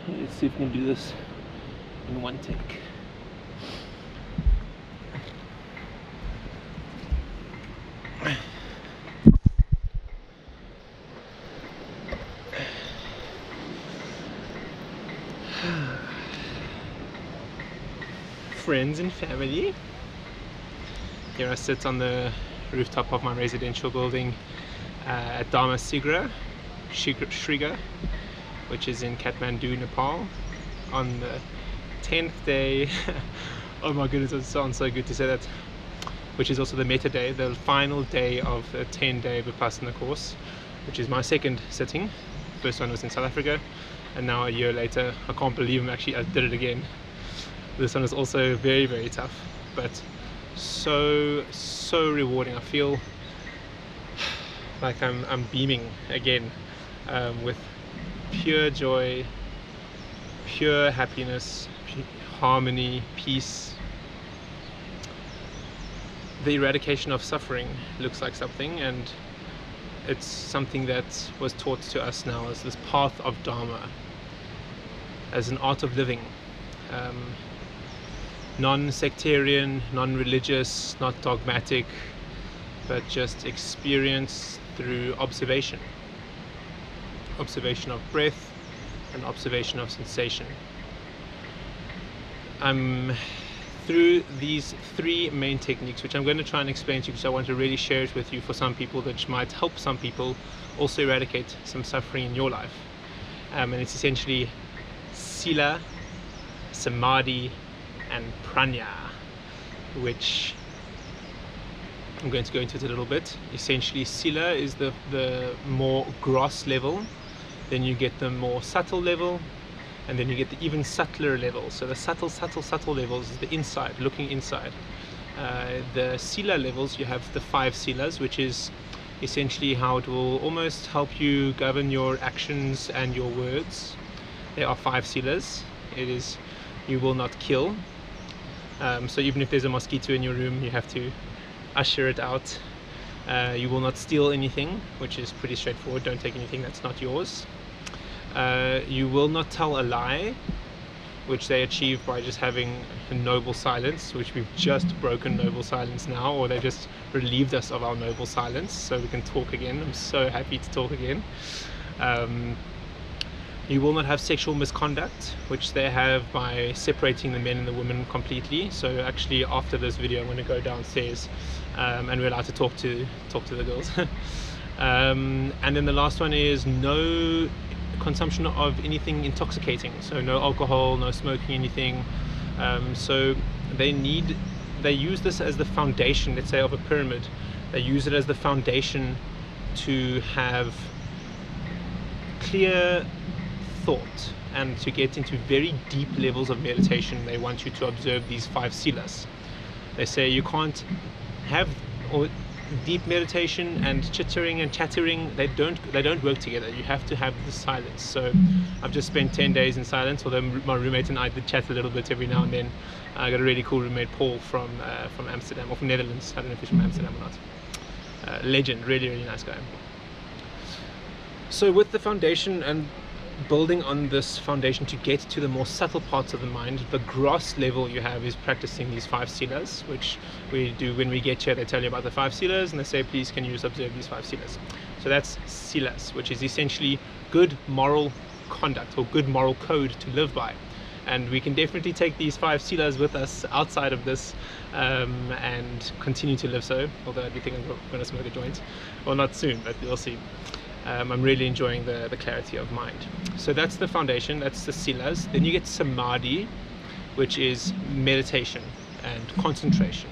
Let's see if we can do this in one take. Friends and family. Here I sit on the rooftop of my residential building at Dharma Shringa, which is in Kathmandu, Nepal, on the 10th day. Oh my goodness, it sounds so good to say that. Which is also the meta day, the final day of the 10-day Vipassana course, which is my second sitting. First one was in South Africa, and now a year later, I can't believe I did it again. This one is also very, very tough, but so rewarding. I feel like I'm beaming again, with pure joy, pure happiness, harmony, peace. The eradication of suffering looks like something, and it's something that was taught to us now as this path of Dharma, as an art of living. Non-sectarian, non-religious, not dogmatic, but just experience through observation. Observation of breath and observation of sensation. Through these three main techniques, which I'm going to try and explain to you because I want to really share it with you for some people that might help some people also eradicate some suffering in your life. And it's essentially Sila, Samadi and Pranja, which I'm going to go into it a little bit. Essentially, Sila is the more gross level, then you get the more subtle level, and then you get the even subtler level. So the subtle levels is the inside, looking inside. The Sila levels, you have the 5 Silas, which is essentially how it will almost help you govern your actions and your words. There are 5 Silas. It is, you will not kill. So even if there's a mosquito in your room, you have to usher it out. You will not steal anything, which is pretty straightforward. Don't take anything that's not yours. You will not tell a lie, which they achieve by just having a noble silence, which we've just broken noble silence now, or they've just relieved us of our noble silence so we can talk again. I'm so happy to talk again. You will not have sexual misconduct, which they have by separating the men and the women completely. So actually after this video I'm going to go downstairs and we're allowed to talk to the girls. And then the last one is no consumption of anything intoxicating, so no alcohol, no smoking anything. So they use this as the foundation, let's say, of a pyramid. They use it as the foundation to have clear thought and to get into very deep levels of meditation. They want you to observe these 5 Silas. They say you can't have deep meditation and chittering and chattering. They don't work together. You have to have the silence. So I've just spent 10 days in silence, although my roommate and I did chat a little bit every now and then. I got a really cool roommate, Paul, from Amsterdam, or from Netherlands. I don't know if he's from Amsterdam or not. Legend, really nice guy. So with the foundation and building on this foundation to get to the more subtle parts of the mind, the gross level you have is practicing these 5 Silas, which we do when we get here. They tell you about the 5 Silas and they say, please can you just observe these 5 Silas. So that's Silas, which is essentially good moral conduct or good moral code to live by. And we can definitely take these 5 Silas with us outside of this and continue to live so, although I do think I'm going to smoke a joint. Well, not soon, but we'll see. I'm really enjoying the clarity of mind. So that's the foundation, that's the Silas. Then you get Samadhi, which is meditation and concentration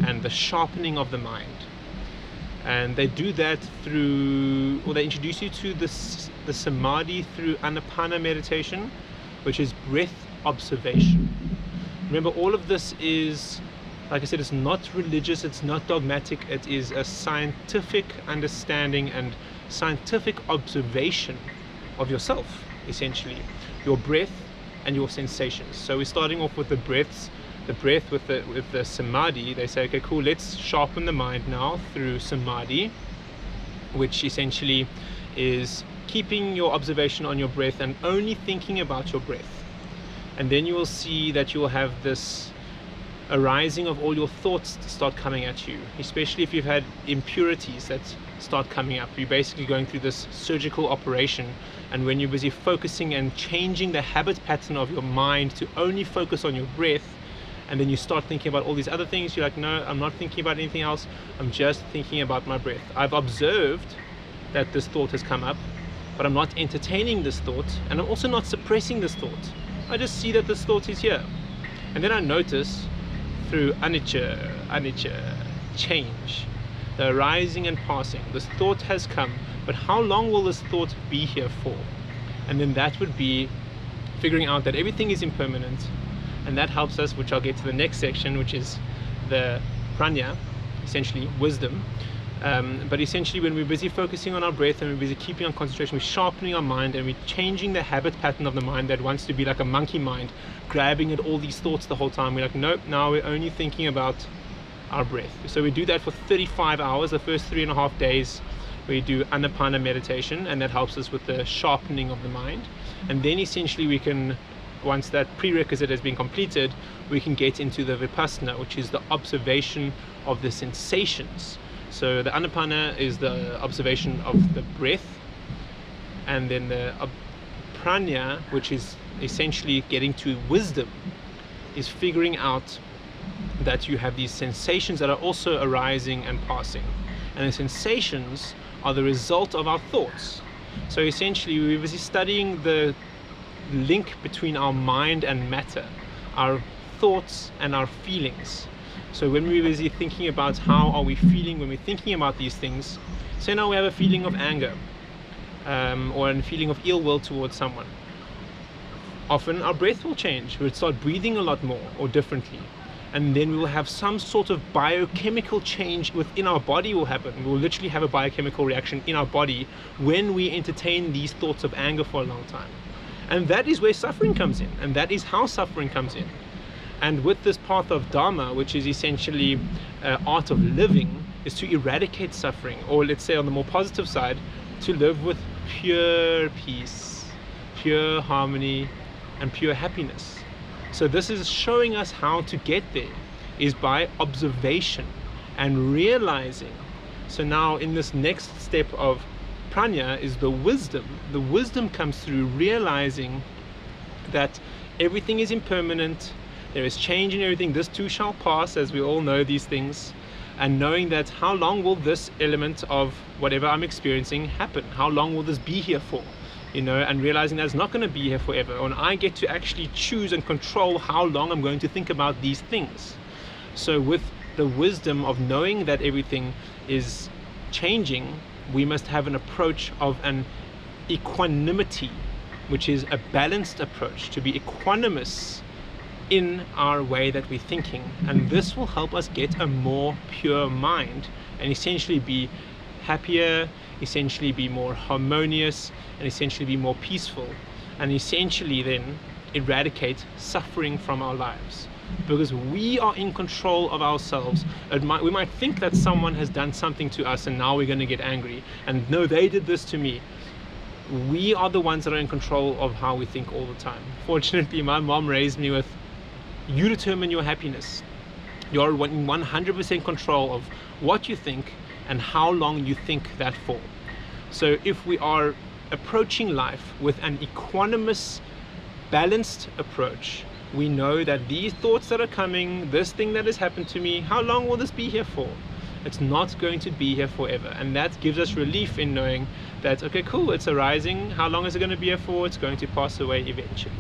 and the sharpening of the mind. And they do that through, or they introduce you to the Samadhi through Anapana meditation, which is breath observation. Remember, all of this is, like I said, it's not religious, it's not dogmatic, it is a scientific understanding and scientific observation of yourself, essentially, your breath and your sensations. So we're starting off with the breath with the Samadhi. They say, okay, cool, let's sharpen the mind now through Samadhi, which essentially is keeping your observation on your breath and only thinking about your breath. And then you will see that you will have this arising of all your thoughts start coming at you, especially if you've had impurities that start coming up. You're basically going through this surgical operation, and when you're busy focusing and changing the habit pattern of your mind to only focus on your breath, and then you start thinking about all these other things, you're like, no, I'm not thinking about anything else, I'm just thinking about my breath. I've observed that this thought has come up, but I'm not entertaining this thought, and I'm also not suppressing this thought. I just see that this thought is here, and then I notice through anicca, change, the arising and passing. This thought has come, but how long will this thought be here for? And then that would be figuring out that everything is impermanent, and that helps us, which I'll get to the next section, which is the pranja, essentially wisdom. But essentially, when we're busy focusing on our breath and we're busy keeping on concentration, we're sharpening our mind and we're changing the habit pattern of the mind that wants to be like a monkey mind, grabbing at all these thoughts the whole time. We're like, nope, now we're only thinking about our breath. So we do that for 35 hours, the first 3.5 days. We do Anapana meditation, and that helps us with the sharpening of the mind. And then essentially we can, once that prerequisite has been completed, we can get into the Vipassana, which is the observation of the sensations. So the Anapana is the observation of the breath, and then the pranja, which is essentially getting to wisdom, is figuring out that you have these sensations that are also arising and passing, and the sensations are the result of our thoughts. So essentially we're busy studying the link between our mind and matter, our thoughts and our feelings. So when we're busy thinking about how are we feeling when we're thinking about these things, say now we have a feeling of anger, or a feeling of ill will towards someone, often our breath will change. We'll start breathing a lot more or differently, and then we will have some sort of biochemical change within our body will happen. We will literally have a biochemical reaction in our body when we entertain these thoughts of anger for a long time. And that is where suffering comes in, and that is how suffering comes in. And with this path of Dharma, which is essentially art of living, is to eradicate suffering, or let's say on the more positive side, to live with pure peace, pure harmony, and pure happiness. So this is showing us how to get there, is by observation and realizing. So now in this next step of pranja is the wisdom. The wisdom comes through realizing that everything is impermanent, there is change in everything, this too shall pass, as we all know these things, and knowing that how long will this element of whatever I'm experiencing happen? How long will this be here for? You know, and realizing that it's not going to be here forever, and I get to actually choose and control how long I'm going to think about these things. So with the wisdom of knowing that everything is changing, we must have an approach of an equanimity, which is a balanced approach, to be equanimous in our way that we're thinking, and this will help us get a more pure mind and essentially be happier, essentially be more harmonious, and essentially be more peaceful, and essentially then eradicate suffering from our lives, because we are in control of ourselves. We might think that someone has done something to us and now we're going to get angry and no, they did this to me. We are the ones that are in control of how we think all the time. Fortunately, my mom raised me with, you determine your happiness. You're in 100% control of what you think and how long you think that for. So if we are approaching life with an equanimous, balanced approach, we know that these thoughts that are coming, this thing that has happened to me, how long will this be here for? It's not going to be here forever, and that gives us relief in knowing that, okay, cool, it's arising, how long is it going to be here for? It's going to pass away eventually.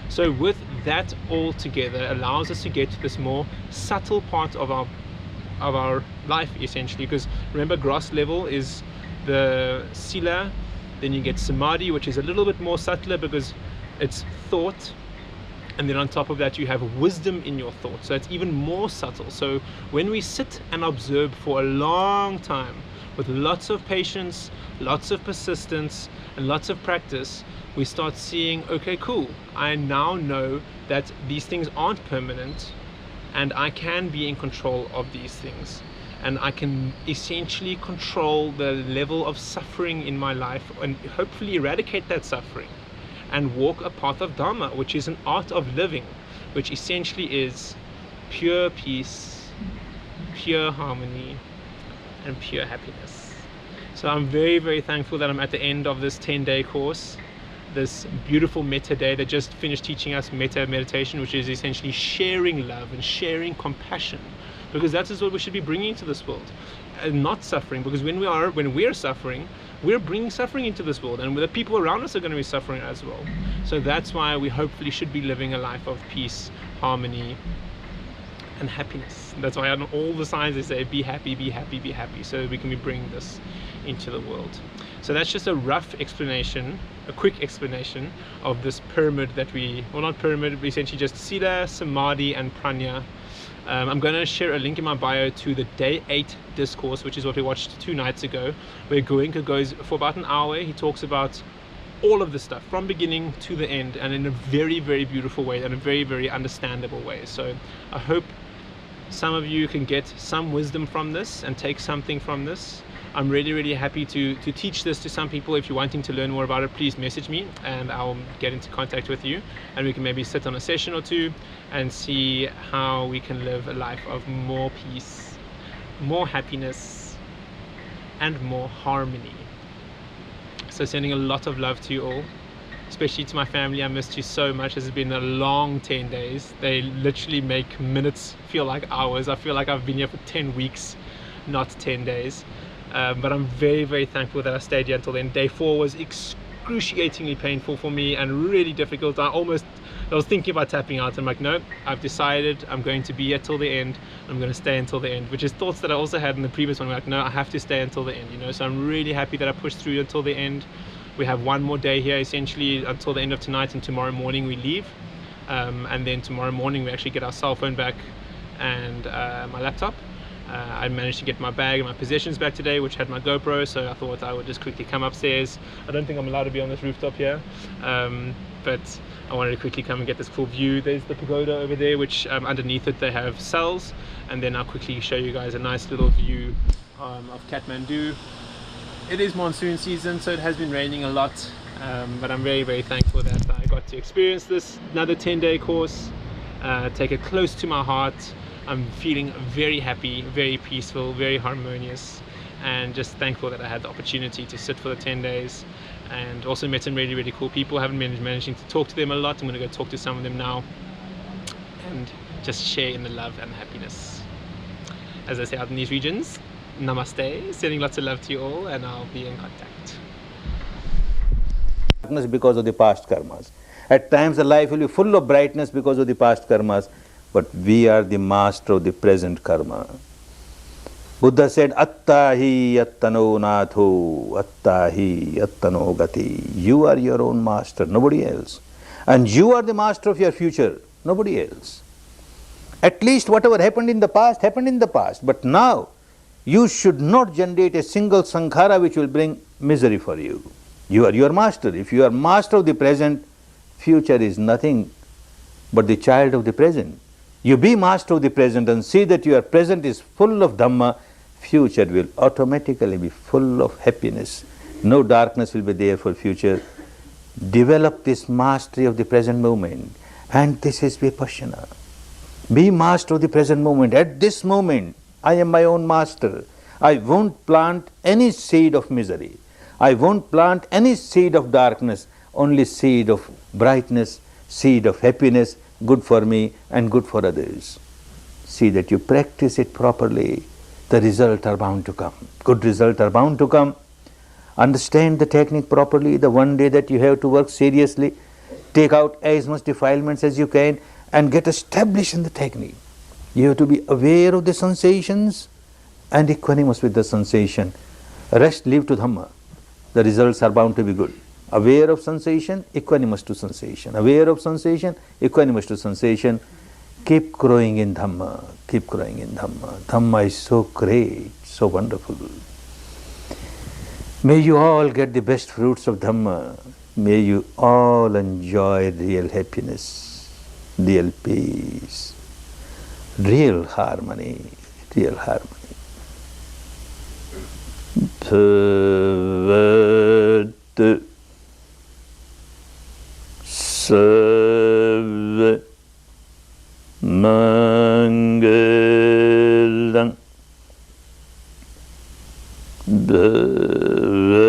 So with that all together allows us to get to this more subtle part of our life, essentially, because remember, gross level is the Sila, then you get Samadi, which is a little bit more subtler because it's thought, and then on top of that you have wisdom in your thoughts, so it's even more subtle. So when we sit and observe for a long time with lots of patience, lots of persistence, and lots of practice, we start seeing, okay, cool, I now know that these things aren't permanent and I can be in control of these things. and I can essentially control the level of suffering in my life and hopefully eradicate that suffering and walk a path of Dharma, which is an art of living, which essentially is pure peace, pure harmony, and pure happiness. So I'm very, very thankful that I'm at the end of this 10-day course, this beautiful metta day that just finished teaching us metta meditation, which is essentially sharing love and sharing compassion, because that is what we should be bringing to this world, and not suffering, because when we're suffering, we're bringing suffering into this world, and the people around us are going to be suffering as well. So that's why we hopefully should be living a life of peace, harmony, and happiness. That's why on all the signs they say be happy, be happy, be happy, so that we can be bringing this into the world. So that's just a rough explanation, a quick explanation of this pyramid that not pyramid, but essentially just Sila, Samadi and Pranja. I'm going to share a link in my bio to the day 8 discourse, which is what we watched 2 nights ago, where Goenka goes for about an hour. He talks about all of the stuff from beginning to the end, and in a very, very beautiful way and a very, very understandable way. So I hope some of you can get some wisdom from this and take something from this. I'm really, really happy to teach this to some people. If you're wanting to learn more about it, please message me and I'll get into contact with you, and we can maybe sit on a session or 2 and see how we can live a life of more peace, more happiness, and more harmony. So sending a lot of love to you all, especially to my family. I missed you so much. This has been a long 10 days. They literally make minutes feel like hours. I feel like I've been here for 10 weeks, not 10 days. But I'm very, very thankful that I stayed here until then. Day 4 was excruciatingly painful for me and really difficult. I was thinking about tapping out. I'm like, no, I've decided I'm going to be here till the end. I'm going to stay until the end, which is thoughts that I also had in the previous one. I'm like, no, I have to stay until the end, So I'm really happy that I pushed through until the end. We have one more day here, essentially until the end of tonight, and tomorrow morning we leave. And then tomorrow morning we actually get our cell phone back and my laptop. I managed to get my bag and my possessions back today, which had my GoPro, so I thought I would just quickly come upstairs. I don't think I'm allowed to be on this rooftop here, but I wanted to quickly come and get this cool view. There's the pagoda over there, which underneath it they have cells, and then I'll quickly show you guys a nice little view of Kathmandu. It is monsoon season, so it has been raining a lot, but I'm very, very thankful that I got to experience this, another 10-day course, take it close to my heart. I'm feeling very happy, very peaceful, very harmonious, and just thankful that I had the opportunity to sit for the 10 days, and also met some really, really cool people. I haven't been managing to talk to them a lot. I'm going to go talk to some of them now and just share in the love and happiness. As I say out in these regions, namaste, sending lots of love to you all, and I'll be in contact. Darkness because of the past karmas. At times the life will be full of brightness because of the past karmas, but we are the master of the present karma. Buddha said, Attahi attano natho, attahi attano gati. You are your own master, nobody else. And you are the master of your future, nobody else. At least whatever happened in the past, but now you should not generate a single sankhara which will bring misery for you. You are your master. If you are master of the present, future is nothing but the child of the present. You be master of the present and see that your present is full of Dhamma, future will automatically be full of happiness. No darkness will be there for future. Develop this mastery of the present moment, and this is Vipassana. Be master of the present moment. At this moment, I am my own master. I won't plant any seed of misery. I won't plant any seed of darkness, only seed of brightness, seed of happiness, good for me and good for others. See that you practice it properly, the results are bound to come. Good results are bound to come. Understand the technique properly. The one day that you have to work seriously, take out as much defilements as you can and get established in the technique. You have to be aware of the sensations and equanimous with the sensation. Rest, leave to Dhamma. The results are bound to be good. Aware of sensation, equanimous to sensation. Aware of sensation, equanimous to sensation. Keep growing in Dhamma. Keep growing in Dhamma. Dhamma is so great, so wonderful. May you all get the best fruits of Dhamma. May you all enjoy real happiness, real peace, real harmony, real harmony. Bhavatu Sarva Mangalam Bhavatu